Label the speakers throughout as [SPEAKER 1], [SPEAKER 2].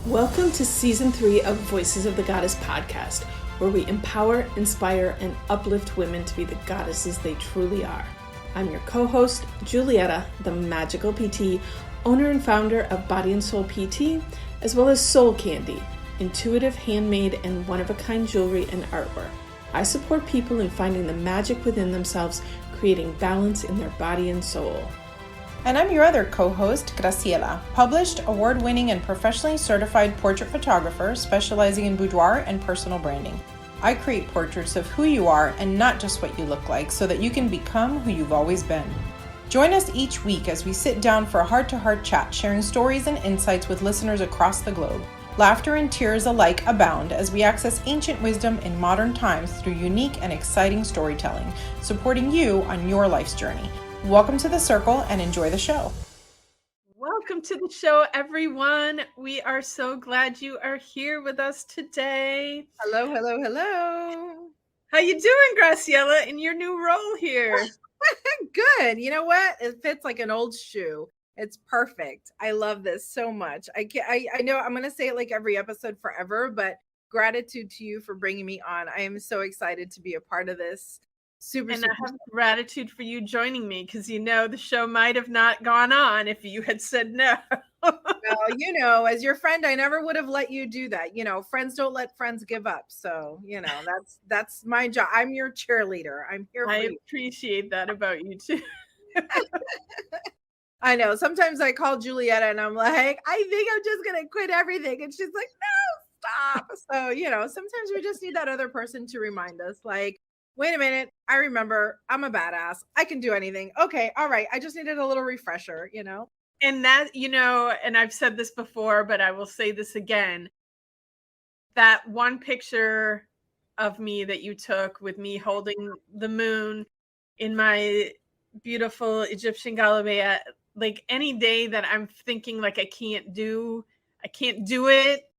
[SPEAKER 1] Welcome to Season 3 of Voices of the Goddess podcast, where we empower, inspire, and uplift women to be the goddesses they truly are. I'm your co-host, Julietta, the magical PT, owner and founder of Body and Soul PT, as well as Soul Candy, intuitive, handmade, and one-of-a-kind jewelry and artwork. I support people in finding the magic within themselves, creating balance in their body and soul.
[SPEAKER 2] And I'm your other co-host, Graciela, published, award-winning, and professionally certified portrait photographer specializing in boudoir and personal branding. I create portraits of who you are and not just what you look like so that you can become who you've always been. Join us each week as we sit down for a heart-to-heart chat, sharing stories and insights with listeners across the globe. Laughter and tears alike abound as we access ancient wisdom in modern times through unique and exciting storytelling, supporting you on your life's journey. Welcome to the circle and enjoy the show.
[SPEAKER 1] Welcome to the show, everyone. We are so glad you are here with us today.
[SPEAKER 2] Hello, hello, hello.
[SPEAKER 1] How you doing, Graciela, in your new role here?
[SPEAKER 2] Good. You know what? It fits like an old shoe. It's perfect. I love this so much. I know I'm going to say it like every episode forever, but gratitude to you for bringing me on. I am so excited to be a part of this.
[SPEAKER 1] I have gratitude for you joining me because the show might have not gone on if you had said no.
[SPEAKER 2] Well, as your friend, I never would have let you do that. Friends don't let friends give up. So, that's my job. I'm your cheerleader. I'm here for you.
[SPEAKER 1] I appreciate that about you too.
[SPEAKER 2] I know. Sometimes I call Julietta and I'm like, I think I'm just going to quit everything. And she's like, no, stop. So, sometimes we just need that other person to remind us, like, wait a minute, I remember, I'm a badass. I can do anything. Okay, all right. I just needed a little refresher,
[SPEAKER 1] And that, and I've said this before, but I will say this again. That one picture of me that you took with me holding the moon in my beautiful Egyptian galabea, like any day that I'm thinking like I can't do it,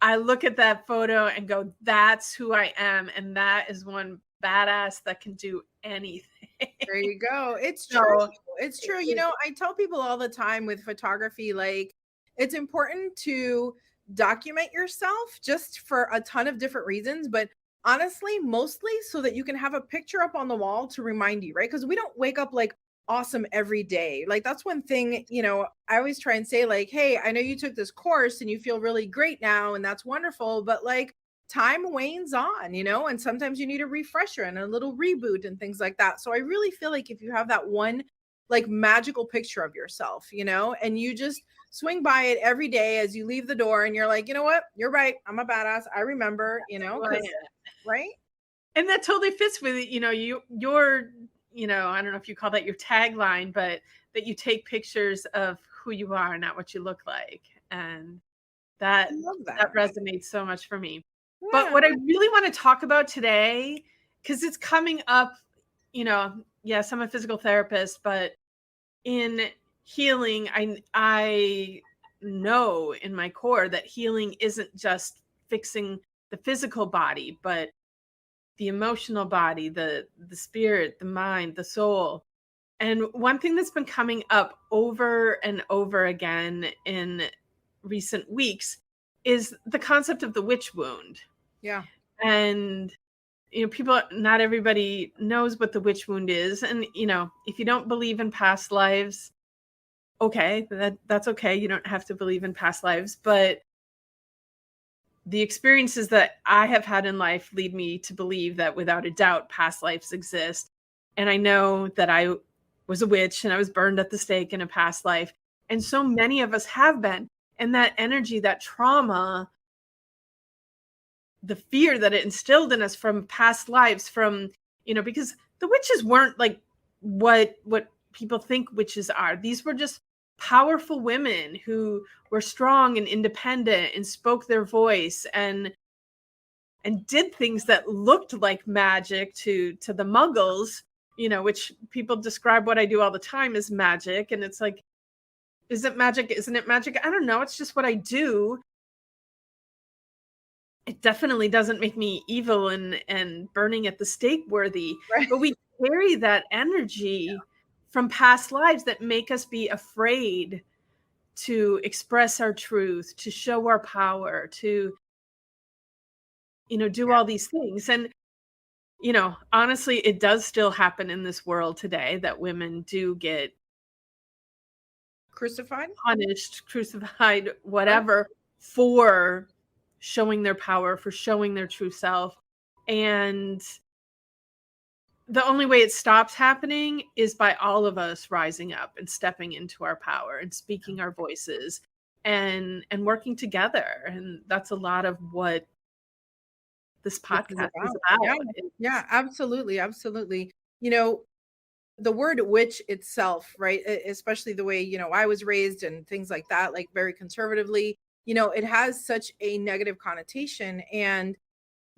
[SPEAKER 1] I look at that photo and go, that's who I am. And that is one badass that can do anything.
[SPEAKER 2] There you go. It's true. It's true. I tell people all the time with photography, like it's important to document yourself just for a ton of different reasons, but honestly, mostly so that you can have a picture up on the wall to remind you, right? Because we don't wake up like awesome every day. Like that's one thing, I always try and say like, hey, I know you took this course and you feel really great now and that's wonderful, but like time wanes on, and sometimes you need a refresher and a little reboot and things like that. So I really feel like if you have that one like magical picture of yourself, and you just swing by it every day as you leave the door and you're like, you know what, you're right, I'm a badass, I remember, right?
[SPEAKER 1] And that totally fits with your I don't know if you call that your tagline, but that you take pictures of who you are, not what you look like. And that resonates so much for me. Yeah. But what I really want to talk about today, because it's coming up, yes, I'm a physical therapist, but in healing, I know in my core that healing isn't just fixing the physical body, but the emotional body, the spirit, the mind, the soul. And one thing that's been coming up over and over again in recent weeks is the concept of the witch wound.
[SPEAKER 2] Yeah.
[SPEAKER 1] And, not everybody knows what the witch wound is. And, if you don't believe in past lives, okay, that's okay. You don't have to believe in past lives, but the experiences that I have had in life lead me to believe that without a doubt, past lives exist. And I know that I was a witch and I was burned at the stake in a past life. And so many of us have been. And that energy, that trauma, the fear that it instilled in us from past lives, from, because the witches weren't like what people think witches are. These were just powerful women who were strong and independent and spoke their voice and did things that looked like magic to the muggles, which people describe what I do all the time as magic. And it's like, is it magic? Isn't it magic? I don't know. It's just what I do. It definitely doesn't make me evil and burning at the stake worthy, right? But we carry that energy from past lives that make us be afraid to express our truth, to show our power, to, do all these things. And, honestly, it does still happen in this world today that women do get
[SPEAKER 2] Crucified,
[SPEAKER 1] punished, crucified, whatever, for showing their power, for showing their true self. And the only way it stops happening is by all of us rising up and stepping into our power and speaking our voices and working together. And that's a lot of what this podcast is about.
[SPEAKER 2] Yeah, absolutely. Absolutely. The word witch itself, right? Especially the way, I was raised and things like that, like very conservatively, it has such a negative connotation. And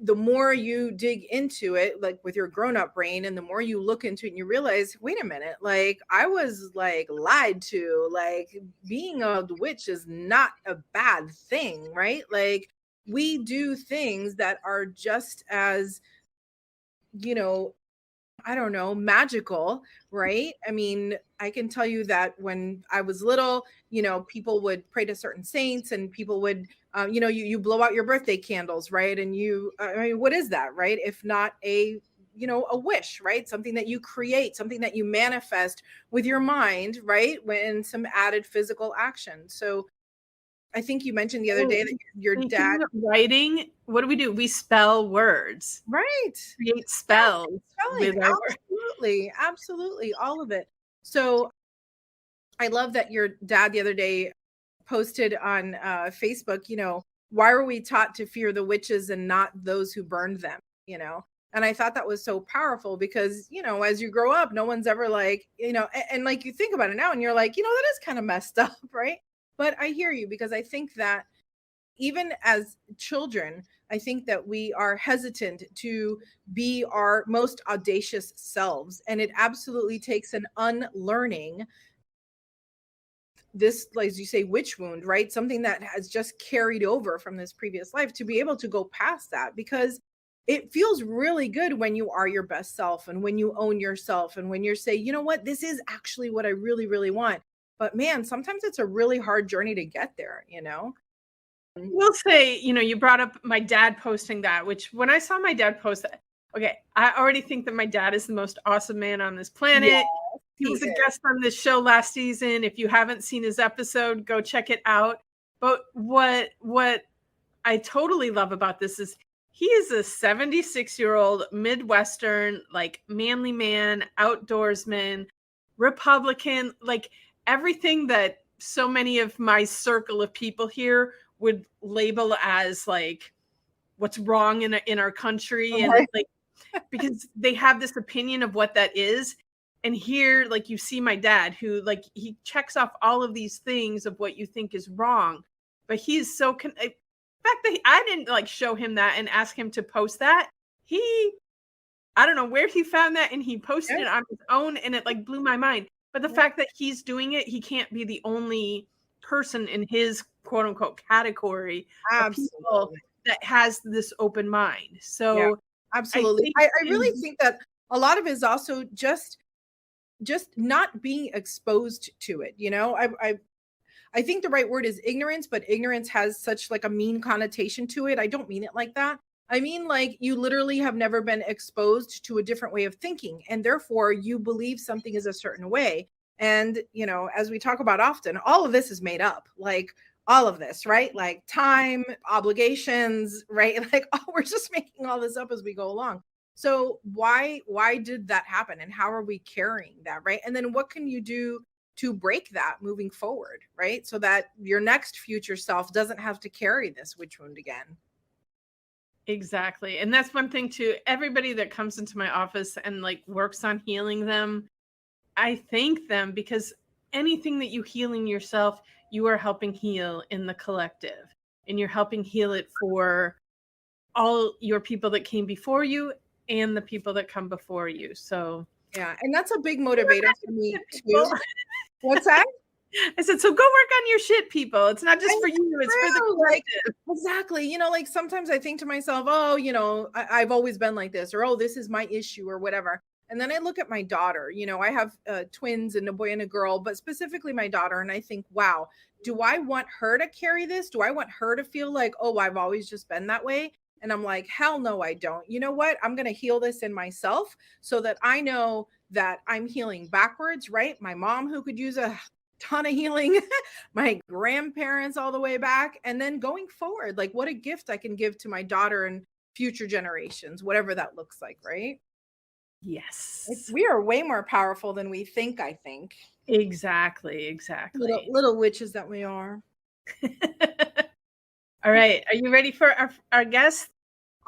[SPEAKER 2] the more you dig into it, like with your grown-up brain, and the more you look into it and you realize, wait a minute, like I was like lied to, like being a witch is not a bad thing, right? Like we do things that are just as, I don't know, magical, right? I mean, I can tell you that when I was little, people would pray to certain saints, and people would, you blow out your birthday candles, right? And I mean, what is that, right? If not a wish, right? Something that you create, something that you manifest with your mind, right? When some added physical action. So I think you mentioned the other day that your dad
[SPEAKER 1] writing. What do? We spell words,
[SPEAKER 2] right?
[SPEAKER 1] Create spells.
[SPEAKER 2] With absolutely, all of it. So I love that your dad the other day posted on Facebook. Why were we taught to fear the witches and not those who burned them? And I thought that was so powerful because, as you grow up, no one's ever like, and like you think about it now and you're like, that is kind of messed up, right? But I hear you, because I think that even as children, I think that we are hesitant to be our most audacious selves. And it absolutely takes an unlearning this, like as you say, witch wound, right? Something that has just carried over from this previous life, to be able to go past that, because it feels really good when you are your best self and when you own yourself and when you're saying, you know what, this is actually what I really, really want. But man, sometimes it's a really hard journey to get there,
[SPEAKER 1] We'll say, you brought up my dad posting that, which when I saw my dad post that, okay, I already think that my dad is the most awesome man on this planet. Yes, he was a guest on this show last season. If you haven't seen his episode, go check it out. But what I totally love about this is he is a 76-year-old Midwestern, like manly man, outdoorsman, Republican, like everything that so many of my circle of people here would label as like what's wrong in our country. And like, because they have this opinion of what that is. And here, like, you see my dad, who like, he checks off all of these things of what you think is wrong, but he's so the fact that I didn't like show him that and ask him to post that. I don't know where he found that, and he posted it on his own, and it like blew my mind. But the fact that he's doing it, he can't be the only person in his quote unquote category of people that has this open mind. So
[SPEAKER 2] absolutely. I really think that a lot of it is also just not being exposed to it. I think the right word is ignorance, but ignorance has such like a mean connotation to it. I don't mean it like that. I mean, like, you literally have never been exposed to a different way of thinking, and therefore you believe something is a certain way. And, as we talk about often, all of this is made up, like all of this, right? Like time, obligations, right? Like, we're just making all this up as we go along. So why did that happen? And how are we carrying that, right? And then what can you do to break that moving forward, right? So that your next future self doesn't have to carry this witch wound again.
[SPEAKER 1] Exactly. And that's one thing too. Everybody that comes into my office and like works on healing them, I thank them, because anything that you heal in yourself, you are helping heal in the collective, and you're helping heal it for all your people that came before you and the people that come before you. So
[SPEAKER 2] yeah. And that's a big motivator for me too. What's that?
[SPEAKER 1] I said, so go work on your shit, people. It's not just for you, it's for the collective.
[SPEAKER 2] Exactly. Like sometimes I think to myself, oh, I've always been like this, or, oh, this is my issue, or whatever. And then I look at my daughter. I have twins and a boy and a girl, but specifically my daughter. And I think, wow, do I want her to carry this? Do I want her to feel like, oh, I've always just been that way? And I'm like, hell no, I don't. You know what? I'm going to heal this in myself so that I know that I'm healing backwards, right? My mom, who could use a ton of healing, my grandparents all the way back. And then going forward, like what a gift I can give to my daughter and future generations, whatever that looks like, right?
[SPEAKER 1] Yes.
[SPEAKER 2] We are way more powerful than we think, I think.
[SPEAKER 1] Exactly.
[SPEAKER 2] Little witches that we are.
[SPEAKER 1] All right. Are you ready for our guest?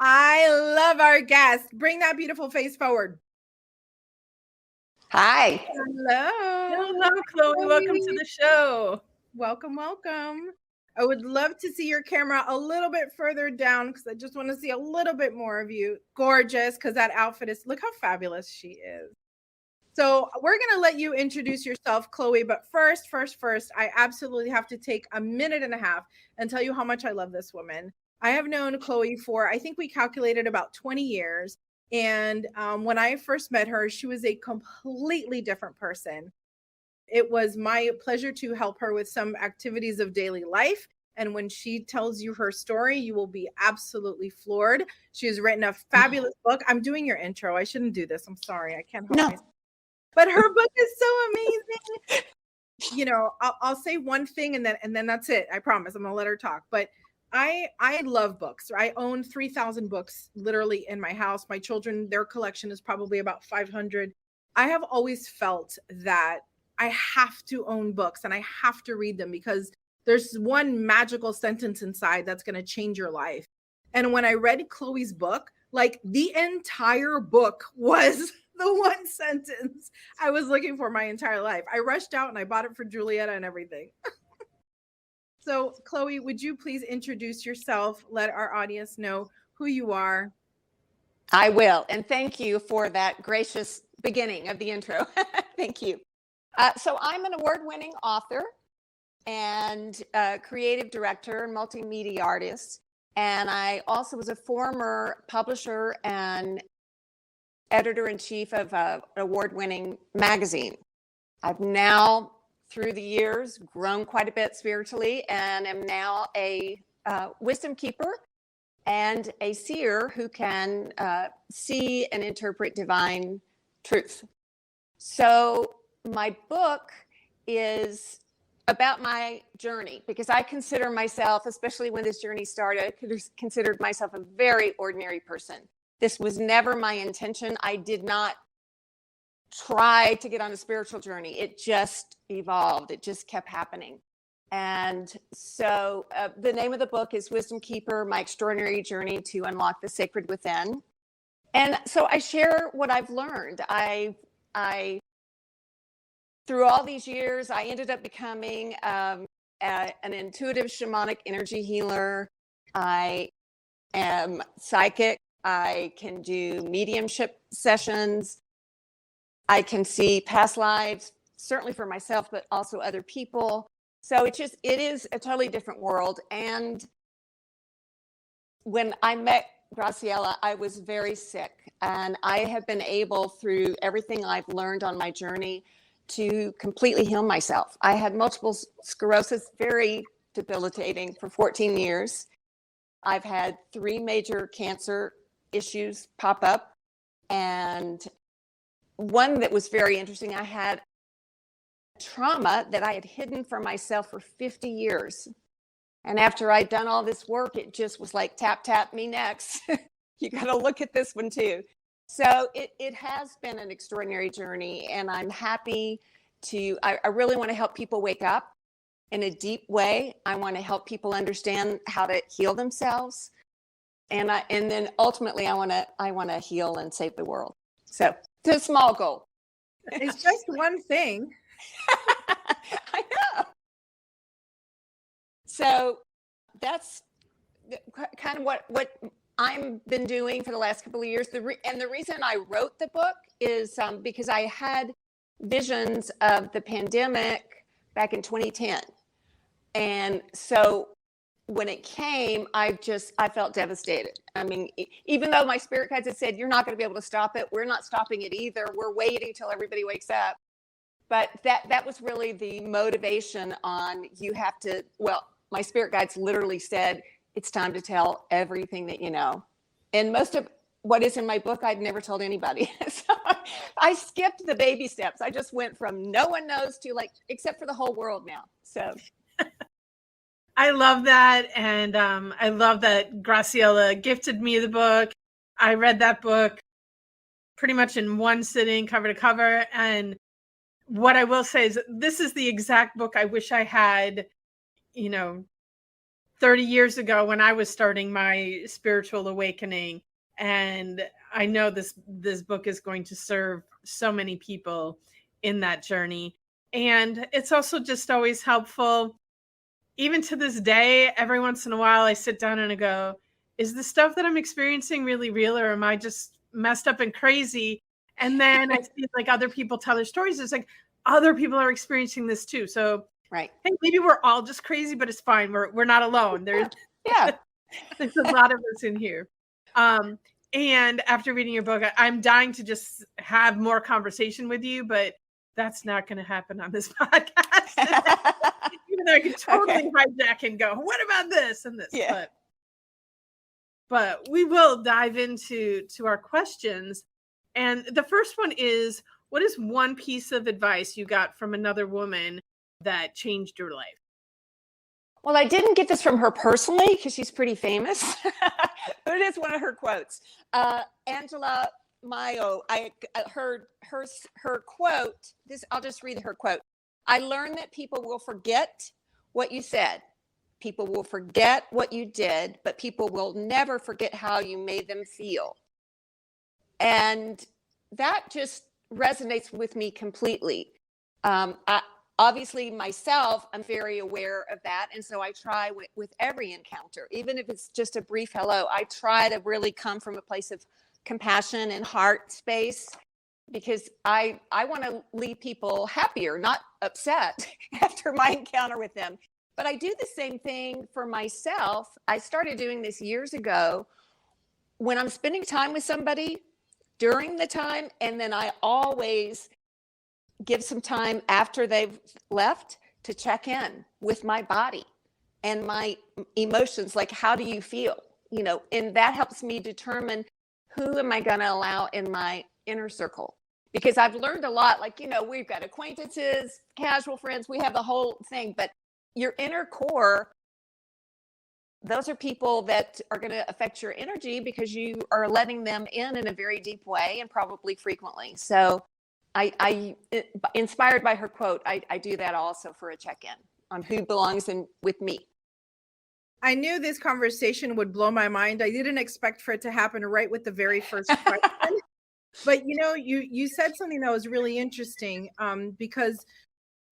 [SPEAKER 2] I love our guest. Bring that beautiful face forward.
[SPEAKER 3] Hi.
[SPEAKER 1] Hello, Chloe. Welcome to the show.
[SPEAKER 2] Welcome. I would love to see your camera a little bit further down because I just want to see a little bit more of you. Gorgeous, because that outfit is, look how fabulous she is. So we're going to let you introduce yourself, Chloe. But first, I absolutely have to take a minute and a half and tell you how much I love this woman. I have known Chloe for, I think we calculated about 20 years. And when I first met her, she was a completely different person. It was my pleasure to help her with some activities of daily life. And when she tells you her story, you will be absolutely floored. She has written a fabulous book. I'm doing your intro. I shouldn't do this. I'm sorry. I can't help myself. But her book is so amazing. I'll say one thing and then that's it. I promise. I'm gonna let her talk. But I love books. I own 3,000 books literally in my house. My children, their collection is probably about 500. I have always felt that I have to own books and I have to read them because there's one magical sentence inside that's going to change your life. And when I read Chloe's book, like the entire book was the one sentence I was looking for my entire life. I rushed out and I bought it for Julietta and everything. So Chloe, would you please introduce yourself? Let our audience know who you are.
[SPEAKER 3] I will. And thank you for that gracious beginning of the intro. Thank you. So I'm an award-winning author and creative director and multimedia artist. And I also was a former publisher and editor-in-chief of an award-winning magazine. I've now, through the years, grown quite a bit spiritually and am now a wisdom keeper and a seer who can see and interpret divine truth. So my book is about my journey because I consider myself, especially when this journey started, I considered myself a very ordinary person. This was never my intention. I did not try to get on a spiritual journey. It just evolved. It just kept happening. And so the name of the book is Wisdom Keeper, My Extraordinary Journey to Unlock the Sacred Within. And so I share what I've learned. Through all these years, I ended up becoming an intuitive shamanic energy healer. I am psychic. I can do mediumship sessions. I can see past lives, certainly for myself, but also other people. So it is a totally different world. And when I met Graciela, I was very sick. And I have been able, through everything I've learned on my journey, to completely heal myself. I had multiple sclerosis, very debilitating, for 14 years. I've had 3 major cancer issues pop up. And one that was very interesting, I had trauma that I had hidden from myself for 50 years. And after I'd done all this work, it just was like, tap, tap, me next. You got to look at this one too. So it has been an extraordinary journey, and I'm happy I really want to help people wake up in a deep way. I want to help people understand how to heal themselves. And then ultimately I want to heal and save the world. So it's a small goal.
[SPEAKER 2] It's just one thing.
[SPEAKER 3] I know. So that's kind of what I've been doing for the last couple of years. And the reason I wrote the book is because I had visions of the pandemic back in 2010. And so when it came, I felt devastated. I mean, even though my spirit guides had said, you're not going to be able to stop it. We're not stopping it either. We're waiting till everybody wakes up. But that was really the motivation on you have to, well, my spirit guides literally said, it's time to tell everything that you know. And most of what is in my book, I'd never told anybody. So I skipped the baby steps. I just went from no one knows to like, except for the whole world now. So
[SPEAKER 1] I love that. And I love that Graciela gifted me the book. I read that book pretty much in one sitting, cover to cover. And what I will say is this is the exact book I wish I had, 30 years ago when I was starting my spiritual awakening. And I know this book is going to serve so many people in that journey. And it's also just always helpful. Even to this day, every once in a while, I sit down and I go, is the stuff that I'm experiencing really real, or am I just messed up and crazy? And then I see like other people tell their stories. It's like other people are experiencing this too. So
[SPEAKER 3] right.
[SPEAKER 1] Hey, maybe we're all just crazy, but it's fine. We're not alone. There's a lot of us in here. And after reading your book, I'm dying to just have more conversation with you, but that's not going to happen on this podcast. Even though I could totally hijack and go, what about this and this?
[SPEAKER 3] Yeah.
[SPEAKER 1] But we will dive into our questions. And the first one is, what is one piece of advice you got from another woman that changed your life?
[SPEAKER 3] Well, I didn't get this from her personally because she's pretty famous, but it is one of her quotes. Angela Mayo, I heard her quote. I'll just read her quote. I learned that people will forget what you said. People will forget what you did, but people will never forget how you made them feel. And that just resonates with me completely. Obviously, myself, I'm very aware of that. And so I try with every encounter, even if it's just a brief hello, I try to really come from a place of compassion and heart space, because I want to leave people happier, not upset after my encounter with them. But I do the same thing for myself. I started doing this years ago when I'm spending time with somebody during the time, and then I always give some time after they've left to check in with my body and my emotions. Like, how do you feel? And that helps me determine who am I going to allow in my inner circle. Because I've learned a lot, like, we've got acquaintances, casual friends, we have the whole thing, but your inner core, those are people that are going to affect your energy because you are letting them in a very deep way and probably frequently. So I inspired by her quote, I do that also for a check-in on who belongs in with me.
[SPEAKER 2] I knew this conversation would blow my mind. I didn't expect for it to happen right with the very first question. But you said something that was really interesting, because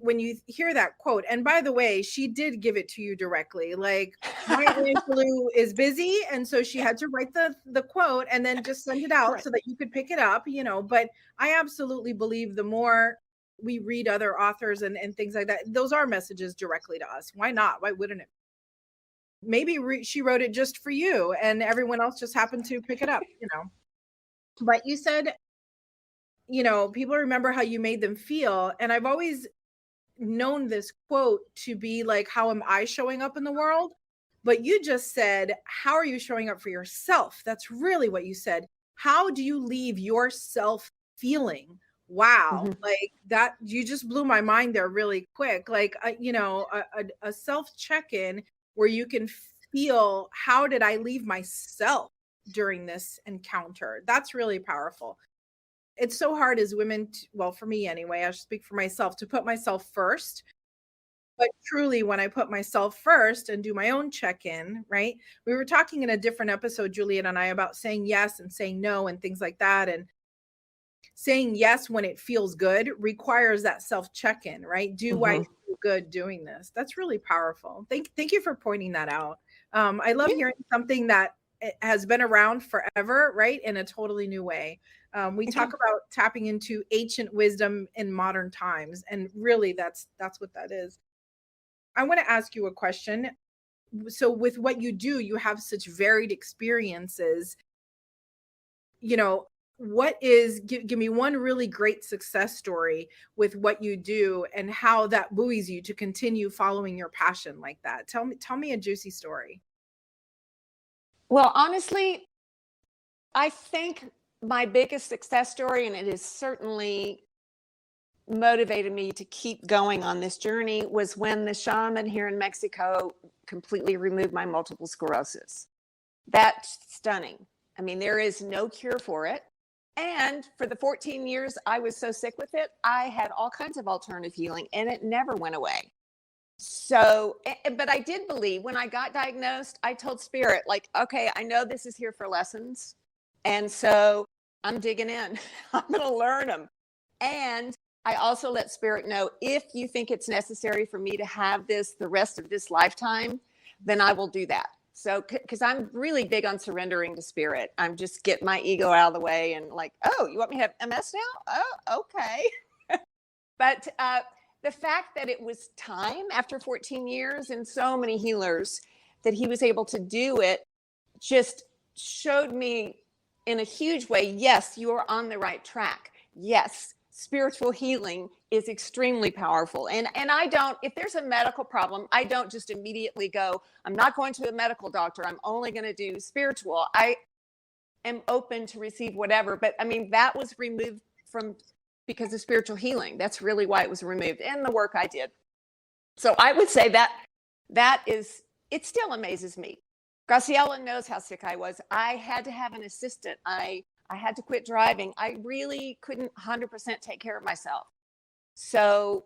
[SPEAKER 2] when you hear that quote, and by the way, she did give it to you directly. Like, Maya Angelou is busy, and so she had to write the quote and then just send it out so that you could pick it up, But I absolutely believe the more we read other authors and things like that, those are messages directly to us. Why not? Why wouldn't it? Maybe she wrote it just for you, and everyone else just happened to pick it up, But you said, people remember how you made them feel, and I've always known this quote to be like, how am I showing up in the world? But you just said, how are you showing up for yourself? That's really what you said. How do you leave yourself feeling? Wow.
[SPEAKER 3] Mm-hmm.
[SPEAKER 2] Like that, you just blew my mind there really quick. Like, a self check-in where you can feel, how did I leave myself during this encounter? That's really powerful. It's so hard as women, well, for me anyway, I speak for myself, to put myself first. But truly, when I put myself first and do my own check-in, right? We were talking in a different episode, Juliet and I, about saying yes and saying no and things like that. And saying yes when it feels good requires that self check-in, right? Do I feel good doing this? That's really powerful. Thank you for pointing that out. I love hearing something that has been around forever, right? In a totally new way. We talk about tapping into ancient wisdom in modern times. And really that's what that is. I want to ask you a question. so with what you do, you have such varied experiences. You know, give me one really great success story with what you do and how that buoys you to continue following your passion like that. Tell me a juicy story.
[SPEAKER 3] Well, honestly, I think my biggest success story, and it has certainly motivated me to keep going on this journey, was when the shaman here in Mexico completely removed my multiple sclerosis. That's stunning. I mean, there is no cure for it. And for the 14 years I was so sick with it, I had all kinds of alternative healing and it never went away. So, but I did believe when I got diagnosed, I told Spirit, like, okay, I know this is here for lessons. And so I'm digging in. I'm going to learn them. And I also let Spirit know, if you think it's necessary for me to have this the rest of this lifetime, then I will do that. So, because I'm really big on surrendering to Spirit. I'm just getting my ego out of the way and like, oh, you want me to have MS now? Oh, okay. But the fact that it was time after 14 years and so many healers that he was able to do it just showed me in a huge way, yes, you are on the right track. Yes, spiritual healing is extremely powerful. And I don't, if there's a medical problem, I don't just immediately go, I'm not going to a medical doctor. I'm only going to do spiritual. I am open to receive whatever. But I mean, that was removed from because of spiritual healing. That's really why it was removed, and the work I did. So I would say that is, it still amazes me. Graciela knows how sick I was. I had to have an assistant. I had to quit driving. I really couldn't 100% take care of myself. So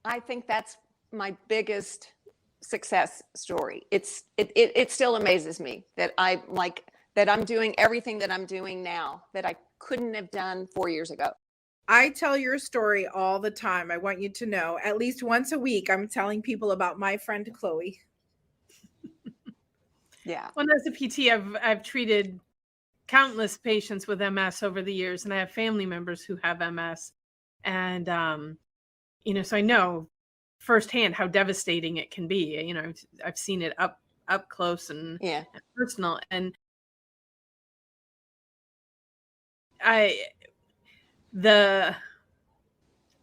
[SPEAKER 3] I think that's my biggest success story. It still amazes me that I'm doing everything that I'm doing now that I couldn't have done 4 years ago.
[SPEAKER 2] I tell your story all the time. I want you to know, at least once a week, I'm telling people about my friend Chloe.
[SPEAKER 3] Yeah.
[SPEAKER 1] Well, as a PT, I've treated countless patients with MS over the years, and I have family members who have MS, and so I know firsthand how devastating it can be. You know, I've seen it up close and personal, and I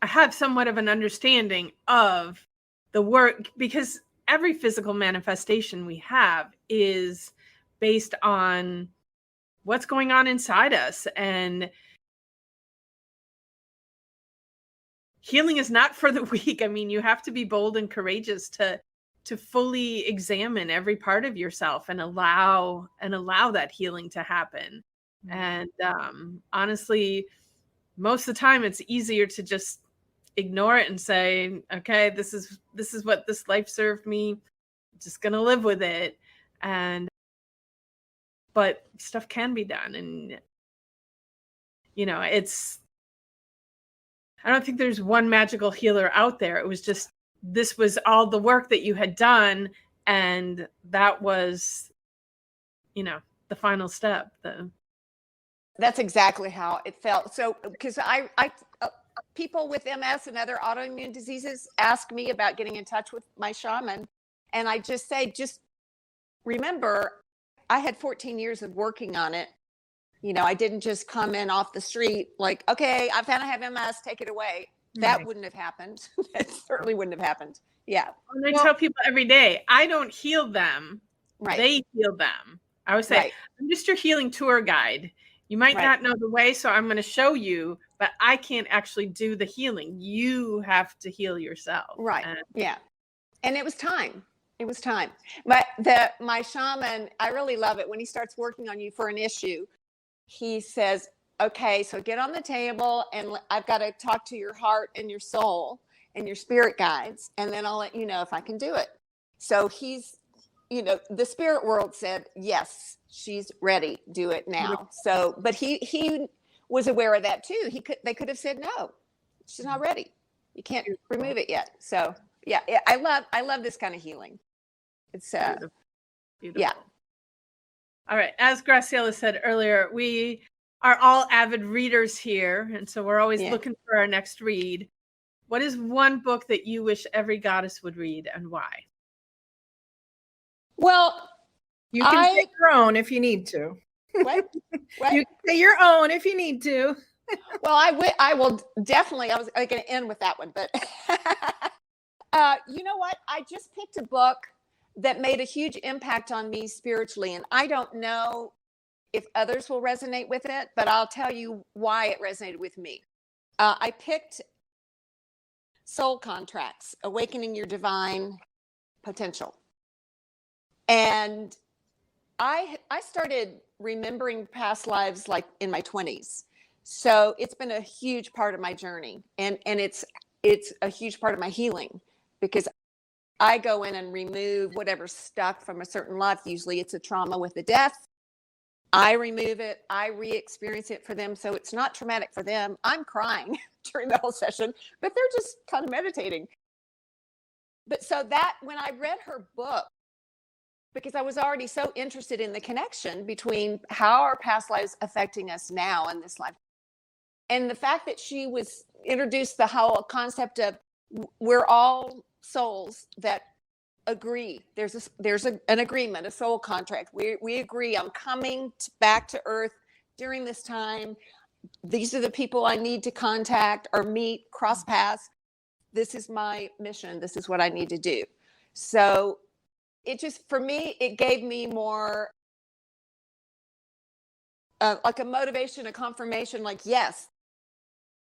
[SPEAKER 1] have somewhat of an understanding of the work, because every physical manifestation we have is based on what's going on inside us. And healing is not for the weak. I mean, you have to be bold and courageous to fully examine every part of yourself and allow that healing to happen. And honestly, most of the time it's easier to just ignore it and say, okay, this is what this life served me. I'm just going to live with it. But stuff can be done. And, I don't think there's one magical healer out there. It was just, this was all the work that you had done. And that was, the final step.
[SPEAKER 3] That's exactly how it felt. So, because I people with MS and other autoimmune diseases ask me about getting in touch with my shaman. And I just say, just remember, I had 14 years of working on it. I didn't just come in off the street like, okay, I found I have MS, take it away. That wouldn't have happened. That certainly wouldn't have happened. Yeah.
[SPEAKER 1] And I tell people every day, I don't heal them.
[SPEAKER 3] Right.
[SPEAKER 1] They heal them. I always say, I'm just your healing tour guide. You might not know the way, so I'm going to show you, but I can't actually do the healing. You have to heal yourself.
[SPEAKER 3] Right. Yeah. And it was time. It was time. But my shaman, I really love it when he starts working on you for an issue. He says, okay, so get on the table and I've got to talk to your heart and your soul and your spirit guides, and then I'll let you know if I can do it. So he's, the spirit world said, yes, she's ready, do it now. So, but he was aware of that too. They could have said, no, she's not ready. You can't remove it yet. So yeah, I love this kind of healing. It's
[SPEAKER 1] beautiful.
[SPEAKER 3] Yeah.
[SPEAKER 1] All right. As Graciela said earlier, we are all avid readers here. And so we're always looking for our next read. What is one book that you wish every goddess would read, and why?
[SPEAKER 3] Well,
[SPEAKER 2] You can say your own if you need to.
[SPEAKER 3] What?
[SPEAKER 2] You can say your own if you need to.
[SPEAKER 3] Well, I will definitely. I was going to end with that one, but you know what? I just picked a book that made a huge impact on me spiritually, and I don't know if others will resonate with it, but I'll tell you why it resonated with me. I picked Soul Contracts: Awakening Your Divine Potential, and I started remembering past lives like in my 20s. So it's been a huge part of my journey, and it's a huge part of my healing, because I go in and remove whatever's stuck from a certain life. Usually it's a trauma with a death. I remove it. I re-experience it for them. So it's not traumatic for them. I'm crying during the whole session, but they're just kind of meditating. But so that, when I read her book, because I was already so interested in the connection between how our past lives affecting us now in this life. And the fact that she was introduced the whole concept of we're all souls that agree. There's an agreement, a soul contract. We agree. I'm coming back to Earth during this time. These are the people I need to contact or meet, cross paths. This is my mission. This is what I need to do. So it just, for me, it gave me more like a motivation, a confirmation, like, yes,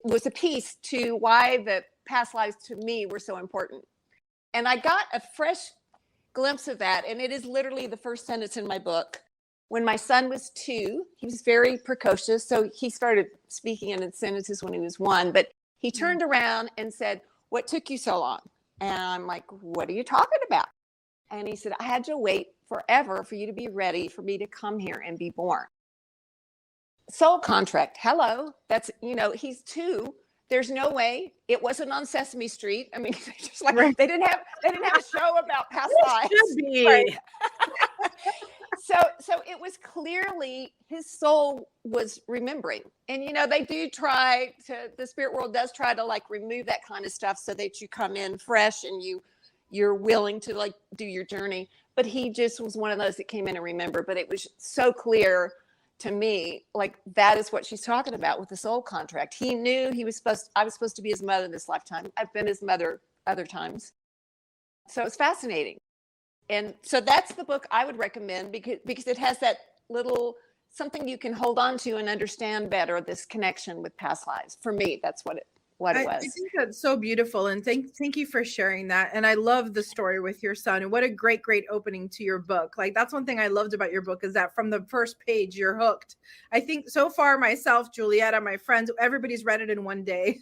[SPEAKER 3] was a piece to why the past lives to me were so important. And I got a fresh glimpse of that. And it is literally the first sentence in my book. When my son was 2, he was very precocious. So he started speaking in sentences when he was 1. But he turned around and said, "What took you so long?" And I'm like, "What are you talking about?" And he said, "I had to wait forever for you to be ready for me to come here and be born." Soul contract. Hello. That's, he's 2. There's no way it wasn't on Sesame Street. I mean, just like
[SPEAKER 2] Right.
[SPEAKER 3] they didn't have a show about past lives.
[SPEAKER 1] Should be.
[SPEAKER 2] Right.
[SPEAKER 3] So it was clearly his soul was remembering. And they do try to, the spirit world does try to like remove that kind of stuff so that you come in fresh and you're willing to like do your journey. But he just was one of those that came in and remembered. But it was so clear to me, like, that is what she's talking about with the soul contract. He knew I was supposed to be his mother this lifetime. I've been his mother other times. So it's fascinating. And so that's the book I would recommend, because it has that little something you can hold on to and understand better, this connection with past lives. For me, that's what it was.
[SPEAKER 2] I think that's so beautiful. And thank you for sharing that. And I love the story with your son. And what a great opening to your book. Like, that's one thing I loved about your book, is that from the first page, you're hooked. I think so far, myself, Julietta, my friends, everybody's read it in one day.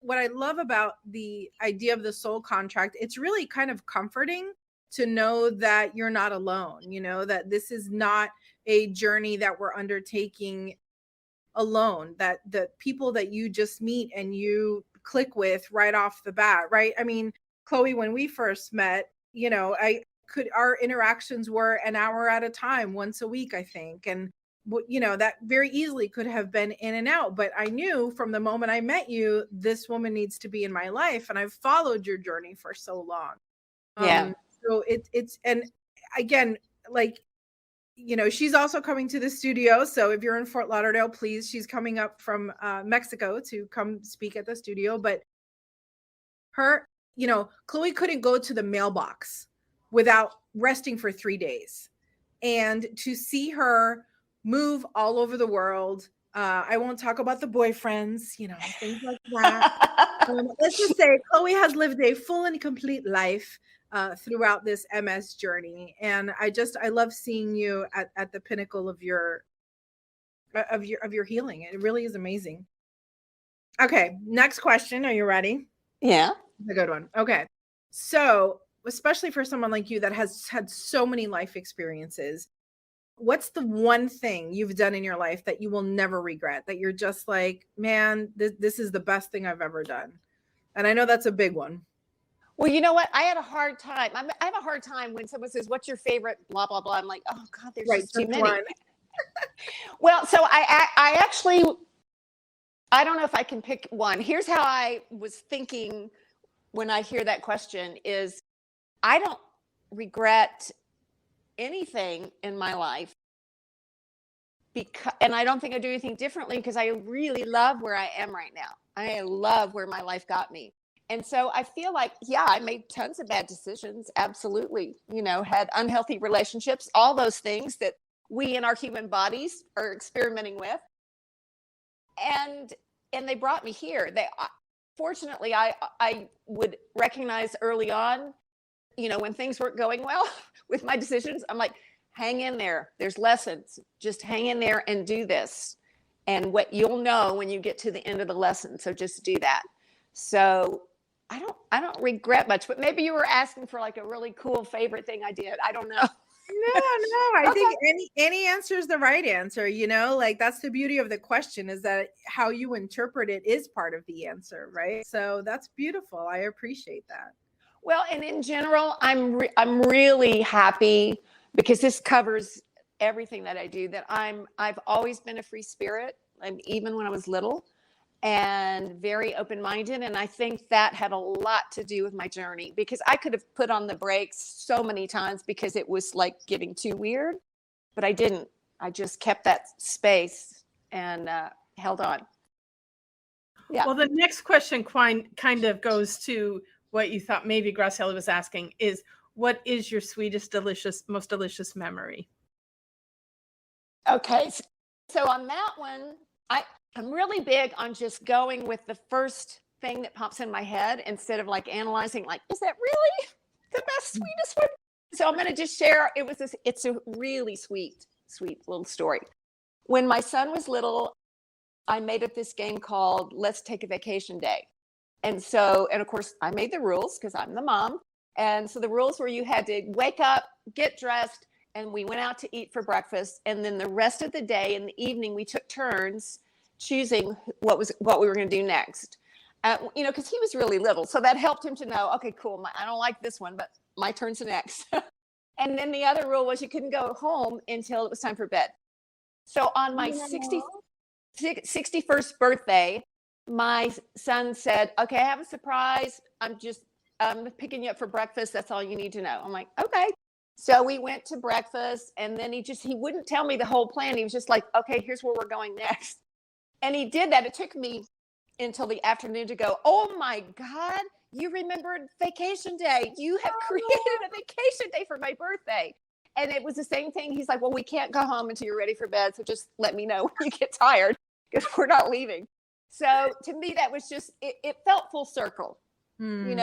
[SPEAKER 2] What I love about the idea of the soul contract, it's really kind of comforting to know that you're not alone, that this is not a journey that we're undertaking alone, that the people that you just meet and you click with right off the bat, right? I mean, Chloe, when we first met, our interactions were an hour at a time, once a week, I think. And that very easily could have been in and out. But I knew from the moment I met you, this woman needs to be in my life. And I've followed your journey for so long.
[SPEAKER 3] Yeah.
[SPEAKER 2] So it's, and again, like, she's also coming to the studio. So if you're in Fort Lauderdale, please, she's coming up from Mexico to come speak at the studio. But her, Chloe couldn't go to the mailbox without resting for 3 days. And to see her move all over the world, I won't talk about the boyfriends, things like that. Let's just say Chloe has lived a full and complete life throughout this MS journey. And I love seeing you at the pinnacle of your healing. It really is amazing. Okay. Next question. Are you ready?
[SPEAKER 3] Yeah.
[SPEAKER 2] A good one. Okay. So, especially for someone like you that has had so many life experiences, what's the one thing you've done in your life that you will never regret, that you're just like, man, this is the best thing I've ever done? And I know that's a big one.
[SPEAKER 3] Well, you know what? I had a hard time. I have a hard time when someone says, "What's your favorite?" Blah blah blah. I'm like, "Oh God, there's just too many." Well, so I actually, I don't know if I can pick one. Here's how I was thinking when I hear that question: is I regret anything in my life, and I don't think I do anything differently because I really love where I am right now. I love where my life got me. And so I feel like, yeah, I made tons of bad decisions. Absolutely. Had unhealthy relationships, all those things that we in our human bodies are experimenting with. And they brought me here. Fortunately, I would recognize early on, when things weren't going well with my decisions, I'm like, hang in there. There's lessons. Just hang in there and do this. And what you'll know when you get to the end of the lesson. So just do that. So I don't regret much, but maybe you were asking for like a really cool favorite thing I did. I don't know.
[SPEAKER 2] No, I think any answer is the right answer, like that's the beauty of the question, is that how you interpret it is part of the answer, right? So that's beautiful. I appreciate that.
[SPEAKER 3] Well, and in general, I'm really happy because this covers everything that I do, that I've always been a free spirit, even when I was little, and very open-minded. And I think that had a lot to do with my journey, because I could have put on the brakes so many times because it was like getting too weird, but I didn't. I just kept that space and held on. Yeah.
[SPEAKER 1] Well, the next question kind of goes to what you thought maybe Graciela was asking, is what is your sweetest, delicious, most delicious memory?
[SPEAKER 3] Okay. So on that one, I'm really big on just going with the first thing that pops in my head instead of like analyzing, like, is that really the best, sweetest one? So I'm going to just share. It's a really sweet little story. When my son was little, I made up this game called Let's Take a Vacation Day. And of course I made the rules because I'm the mom. And so the rules were you had to wake up, get dressed, and we went out to eat for breakfast. And then the rest of the day in the evening, we took turns choosing what we were going to do next. Because he was really little. So that helped him to know, okay, cool. I don't like this one, but my turn's next. And then the other rule was you couldn't go home until it was time for bed. So on my 61st birthday, my son said, okay, I have a surprise. I'm picking you up for breakfast. That's all you need to know. I'm like, okay. So we went to breakfast, and then he wouldn't tell me the whole plan. He was just like, okay, here's where we're going next. And he did that. It took me until the afternoon to go, oh my God, you remembered vacation day. You have created a vacation day for my birthday. And it was the same thing. He's like, well, we can't go home until you're ready for bed. So just let me know when you get tired, because we're not leaving. So to me, that was just, it felt full circle, and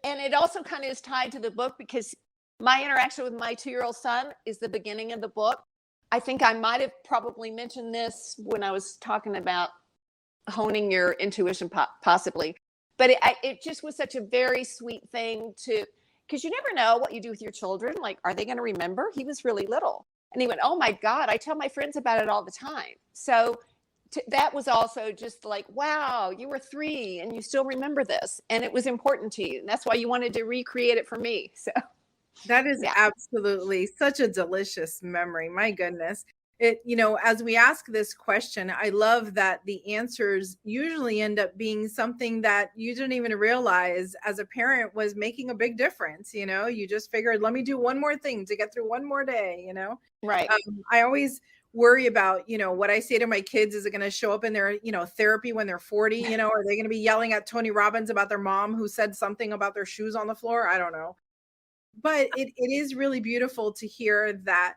[SPEAKER 3] it also kind of is tied to the book, because my interaction with my 2-year-old son is the beginning of the book. I think I might have probably mentioned this when I was talking about honing your intuition, possibly. But it just was such a very sweet thing because you never know what you do with your children. Like, are they going to remember? He was really little. And he went, oh my God, I tell my friends about it all the time. So that was also just like, wow, you were 3 and you still remember this. And it was important to you. And that's why you wanted to recreate it for me. So
[SPEAKER 2] that is absolutely such a delicious memory. My goodness. As we ask this question, I love that the answers usually end up being something that you didn't even realize as a parent was making a big difference. You just figured, let me do one more thing to get through one more day,
[SPEAKER 3] Right.
[SPEAKER 2] I always worry about, what I say to my kids. Is it going to show up in their, therapy when they're 40? Are they going to be yelling at Tony Robbins about their mom who said something about their shoes on the floor? I don't know. But it is really beautiful to hear that,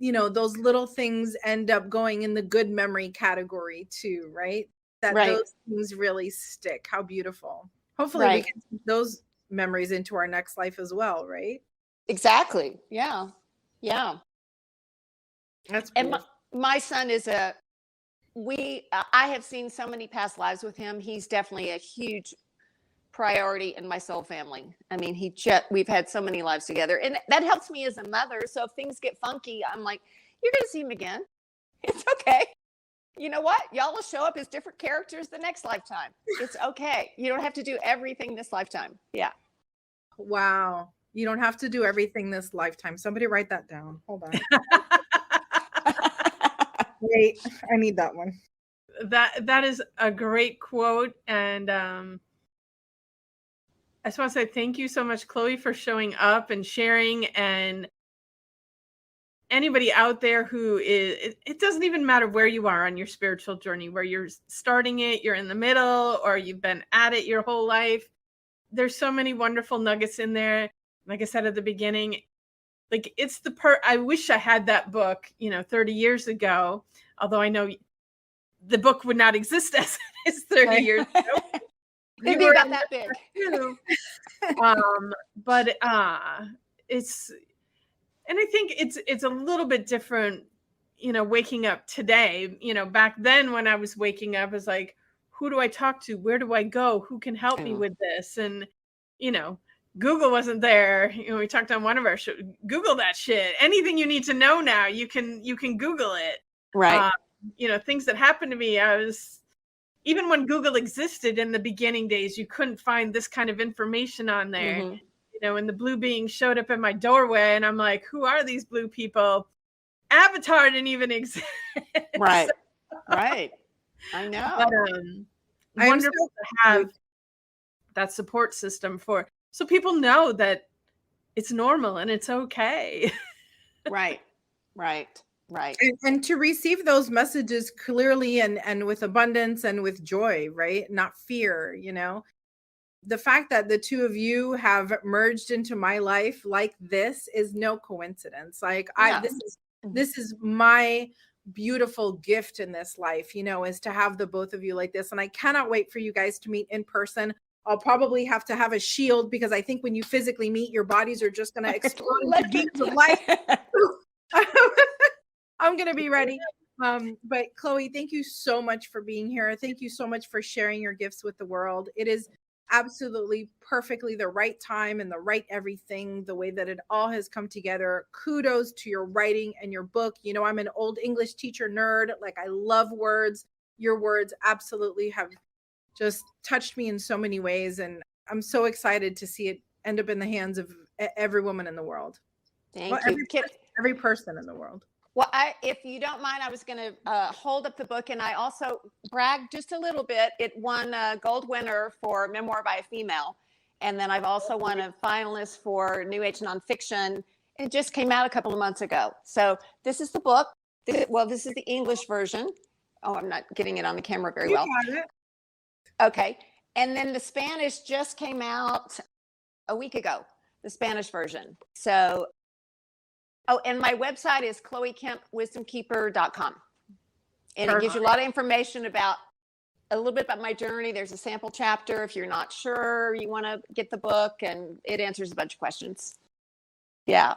[SPEAKER 2] those little things end up going in the good memory category too, right? That those things really stick. How beautiful. Hopefully we can take those memories into our next life as well, right?
[SPEAKER 3] Exactly. Yeah. Yeah.
[SPEAKER 2] That's beautiful.
[SPEAKER 3] And my son is I have seen so many past lives with him. He's definitely a huge priority in my soul family. I mean, we've had so many lives together, and that helps me as a mother. So if things get funky, I'm like, you're going to see him again. It's okay. You know what? Y'all will show up as different characters the next lifetime. It's okay. You don't have to do everything this lifetime. Yeah.
[SPEAKER 2] Wow. You don't have to do everything this lifetime. Somebody write that down. Hold on. Wait, I need that one.
[SPEAKER 1] That is a great quote, and I just want to say thank you so much, Chloe, for showing up and sharing. And anybody out there who is, it doesn't even matter where you are on your spiritual journey, where you're starting it, you're in the middle, or you've been at it your whole life. There's so many wonderful nuggets in there. Like I said at the beginning, like it's I wish I had that book, 30 years ago, although I know the book would not exist as it is 30 years ago.
[SPEAKER 3] It'd be about that big.
[SPEAKER 1] But it's, and I think it's a little bit different, waking up today. Back then when I was waking up, it's like, who do I talk to? Where do I go? Who can help me with this? And, Google wasn't there. We talked on one of our shows. Google that shit. Anything you need to know now, you can Google it.
[SPEAKER 3] Right.
[SPEAKER 1] Things that happened to me, even when Google existed in the beginning days, you couldn't find this kind of information on there.
[SPEAKER 3] Mm-hmm.
[SPEAKER 1] And the blue beings showed up in my doorway, and I'm like, who are these blue people? Avatar didn't even exist.
[SPEAKER 3] Right. Right. I know.
[SPEAKER 1] But wonderful to have that support system so people know that it's normal and it's okay.
[SPEAKER 3] Right. Right. Right.
[SPEAKER 2] And to receive those messages clearly and with abundance and with joy, right? Not fear, The fact that the two of you have merged into my life like this is no coincidence. Like this is my beautiful gift in this life, is to have the both of you like this. And I cannot wait for you guys to meet in person. I'll probably have to have a shield because I think when you physically meet, your bodies are just going to explode into beams of light. I'm going to be ready. But Chloe, thank you so much for being here. Thank you so much for sharing your gifts with the world. It is absolutely perfectly the right time and the right everything, the way that it all has come together. Kudos to your writing and your book. I'm an old English teacher nerd. Like, I love words. Your words absolutely have just touched me in so many ways. And I'm so excited to see it end up in the hands of every woman in the world.
[SPEAKER 3] Thank you.
[SPEAKER 2] Every person in the world.
[SPEAKER 3] Well, if you don't mind, I was going to hold up the book, and I also brag just a little bit. It won a gold winner for Memoir by a Female. And then I've also won a finalist for New Age Nonfiction. It just came out a couple of months ago. So this is the book. This is the English version. Oh, I'm not getting it on the camera very well.
[SPEAKER 2] You got it.
[SPEAKER 3] Okay. And then the Spanish just came out a week ago, the Spanish version. So, and my website is chloekempwisdomkeeper.com. And it gives you a lot of information a little bit about my journey. There's a sample chapter if you're not sure you want to get the book, and it answers a bunch of questions. Yeah.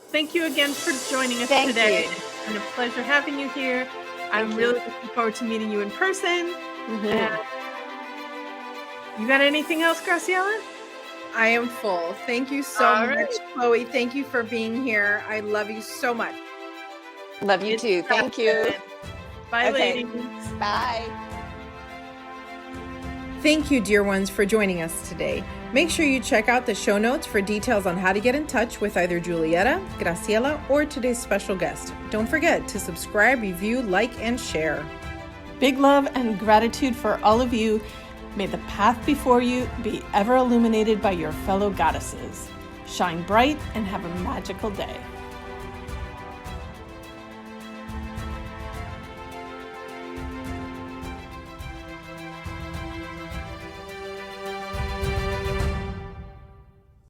[SPEAKER 1] Thank you again for joining us
[SPEAKER 3] Thank
[SPEAKER 1] today.
[SPEAKER 3] you.
[SPEAKER 1] It's been a pleasure having you here. I'm really looking forward to meeting you in person.
[SPEAKER 3] Mm-hmm.
[SPEAKER 1] You got anything else, Graciela?
[SPEAKER 2] I am full. Thank you so much, Chloe. Thank you for being here. I love you so much.
[SPEAKER 3] Love you too. Thank you.
[SPEAKER 1] Bye, ladies.
[SPEAKER 3] Bye.
[SPEAKER 2] Thank you, dear ones, for joining us today. Make sure you check out the show notes for details on how to get in touch with either Julietta, Graciela, or today's special guest. Don't forget to subscribe, review, like, and share.
[SPEAKER 1] Big love and gratitude for all of you. May the path before you be ever illuminated by your fellow goddesses. Shine bright and have a magical day.